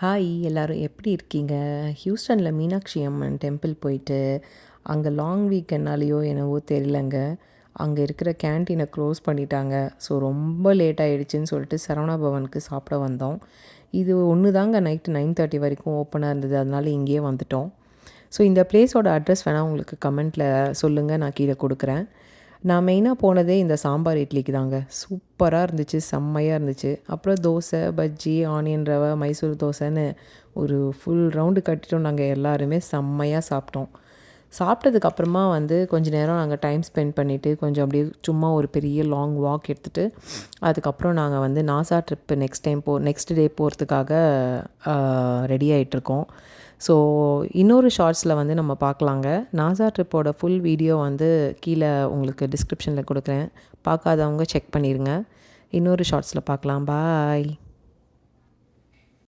Hi எல்லாரும் எப்படி இருக்கீங்க? ஹியூஸ்டனில் மீனாட்சி அம்மன் டெம்பிள் போயிட்டு அங்கே லாங் வீக்கெண்ட்னாலேயோ என்னவோ தெரியலங்க, அங்கே இருக்கிற கேன்டீனை க்ளோஸ் பண்ணிட்டாங்க. ஸோ ரொம்ப லேட் ஆகிடுச்சின்னு சொல்லிட்டு சரவணா பவனுக்கு சாப்பிட வந்தோம். இது ஒன்று தாங்க நைட்டு 9:30 வரைக்கும் ஓப்பனாக இருந்தது, அதனால இங்கேயே வந்துட்டோம். ஸோ இந்த பிளேஸோட அட்ரஸ் வேணால் உங்களுக்கு கமெண்ட்டில் சொல்லுங்கள், நான் கீழே கொடுக்குறேன். நான் மெயினாக போனதே இந்த சாம்பார் இட்லிக்கு தாங்க. சூப்பராக இருந்துச்சு, செம்மையாக இருந்துச்சு. அப்புறம் தோசை, பஜ்ஜி, ஆனியன் ரவை, மைசூர் தோசைன்னு ஒரு ஃபுல் ரவுண்டு கட்டிட்டோம். நாங்கள் எல்லாருமே செம்மையாக சாப்பிட்டோம். சாப்பிட்டதுக்கப்புறமா கொஞ்ச நேரம் நாங்கள் டைம் ஸ்பெண்ட் பண்ணிவிட்டு கொஞ்சம் அப்படியே சும்மா ஒரு பெரிய லாங் வாக் எடுத்துகிட்டு அதுக்கப்புறம் நாங்கள் நாசா ட்ரிப்பு நெக்ஸ்ட் டே போகிறதுக்காக ரெடி ஆகிட்ருக்கோம். ஸோ இன்னொரு ஷார்ட்ஸில் நம்ம பார்க்கலாங்க. நாசா ட்ரிப்போட ஃபுல் வீடியோ கீழே உங்களுக்கு டிஸ்கிரிப்ஷனில் கொடுக்குறேன். பார்க்காதவங்க செக் பண்ணிடுங்க. இன்னொரு ஷார்ட்ஸில் பார்க்கலாம். பாய்.